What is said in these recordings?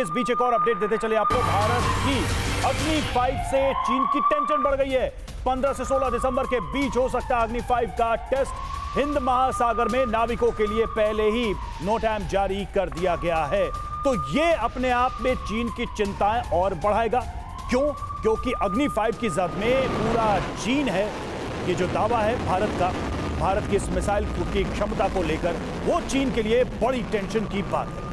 इस बीच एक और अपडेट देते चले आपको। भारत की अग्नि 5 से चीन की टेंशन बढ़ गई है। 15 से 16 दिसंबर के बीच हो सकता है अग्नि 5 का टेस्ट। हिंद महासागर में नाविकों के लिए पहले ही नो टाइम जारी कर दिया गया है। तो ये अपने आप में चीन की चिंताएं और बढ़ाएगा। क्यों? क्योंकि अग्नि 5 की जद में पूरा चीन है। ये जो दावा है भारत की इस मिसाइल की क्षमता को लेकर, वो चीन के लिए बड़ी टेंशन की बात है।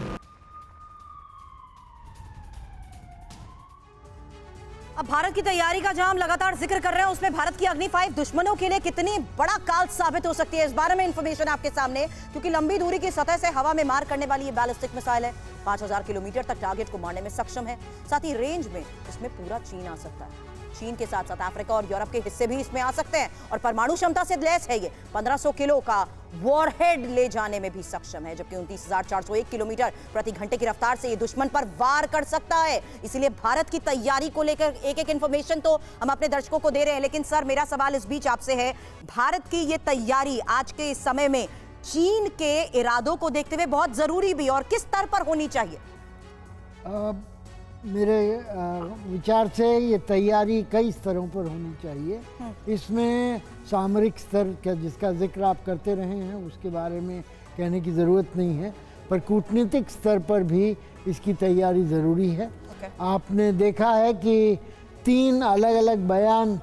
अब भारत की तैयारी का जहां हम लगातार जिक्र कर रहे हैं, उसमें भारत की अग्नि 5 दुश्मनों के लिए कितनी बड़ा काल साबित हो सकती है, इस बारे में इंफॉर्मेशन आपके सामने। क्योंकि लंबी दूरी की सतह से हवा में मार करने वाली ये बैलिस्टिक मिसाइल है। 5000 किलोमीटर तक टारगेट को मारने में सक्षम है। साथ ही रेंज में इसमें पूरा चीन आ सकता है। चीन के साथ साथ अफ्रीका और यूरोप के हिस्से भी इसमें आ सकते हैं। और परमाणु क्षमता से लैस है ये। 1500 किलो का वॉरहेड ले जाने में भी सक्षम है, जबकि 29,401 किलोमीटर प्रति घंटे की रफ्तार से ये दुश्मन पर वार कर सकता है। इसीलिए भारत की तैयारी को लेकर एक एक इंफॉर्मेशन तो हम अपने दर्शकों को दे रहे हैं। लेकिन सर, मेरा सवाल इस बीच आपसे है, भारत की ये तैयारी आज के इस समय में चीन के इरादों को देखते हुए बहुत जरूरी भी और किस स्तर पर होनी चाहिए? मेरे विचार से ये तैयारी कई स्तरों पर होनी चाहिए। इसमें सामरिक स्तर का जिसका जिक्र आप करते रहे हैं उसके बारे में कहने की ज़रूरत नहीं है, पर कूटनीतिक स्तर पर भी इसकी तैयारी ज़रूरी है। आपने देखा है कि 3 अलग अलग बयान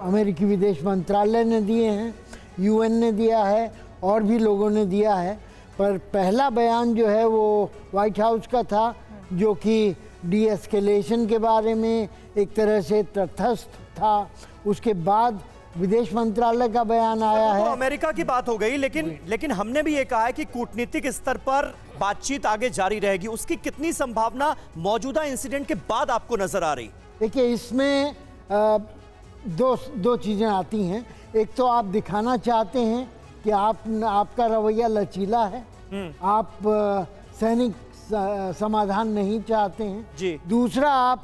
अमेरिकी विदेश मंत्रालय ने दिए हैं, यूएन ने दिया है और भी लोगों ने दिया है। पर पहला बयान जो है वो व्हाइट हाउस का था, जो कि डी-एस्केलेशन के बारे में एक तरह से तटस्थ था। उसके बाद विदेश मंत्रालय का बयान आया है। अमेरिका की बात हो गई, लेकिन हमने भी ये कहा है कि कूटनीतिक स्तर पर बातचीत आगे जारी रहेगी। उसकी कितनी संभावना मौजूदा इंसिडेंट के बाद आपको नजर आ रही? देखिए, इसमें दो चीज़ें आती हैं। एक तो आप दिखाना चाहते हैं कि आपका रवैया लचीला है, आप सैनिक समाधान नहीं चाहते हैं जी। दूसरा, आप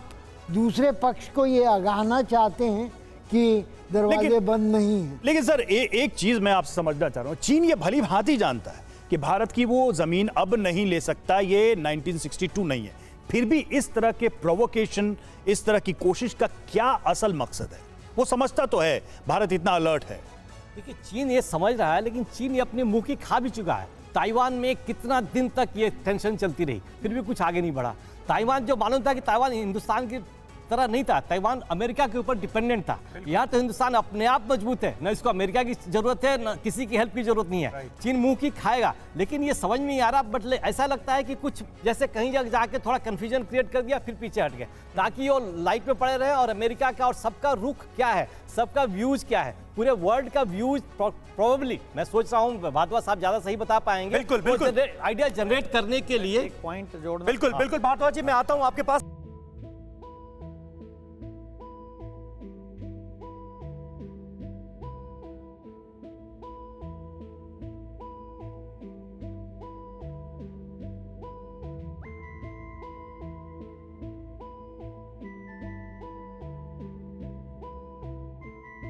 दूसरे पक्ष को ये आगाहना चाहते हैं कि दरवाजे बंद नहीं हैं। लेकिन सर, एक चीज मैं आपसे समझना चाह रहा हूँ। चीन ये भली भांति जानता है कि भारत की वो जमीन अब नहीं ले सकता, ये 1962 नहीं है। फिर भी इस तरह के प्रोवोकेशन, इस तरह की कोशिश का क्या असल मकसद है? वो समझता तो है भारत इतना अलर्ट है। देखिए, चीन ये समझ रहा है, लेकिन चीन ये अपने मुंह की खा भी चुका है। ताइवान में कितना दिन तक ये टेंशन चलती रही, फिर भी कुछ आगे नहीं बढ़ा। ताइवान जो मालूम था कि ताइवान हिंदुस्तान की तरह नहीं था, ताइवान अमेरिका के ऊपर डिपेंडेंट था। यहाँ तो हिंदुस्तान अपने आप मजबूत है, न इसको अमेरिका की जरूरत है, न किसी की हेल्प की जरूरत नहीं है। चीन मुंह की खाएगा, लेकिन ये समझ में नहीं आ रहा। बट ऐसा लगता है कि कुछ जैसे कहीं जगह जाके थोड़ा कंफ्यूजन क्रिएट कर दिया, फिर पीछे हट गए, ताकि वो लाइट में पड़े रहे। और अमेरिका का और सबका रुख क्या है, सबका व्यूज क्या है, पूरे वर्ल्ड का व्यूज प्रोबेबली, मैं सोच रहा हूँ भारद्वाज साहब ज्यादा सही बता पाएंगे। बिल्कुल आइडिया जनरेट करने के लिए पॉइंट जोड़ना। बिल्कुल भारद्वाज जी, मैं आता हूँ आपके पास।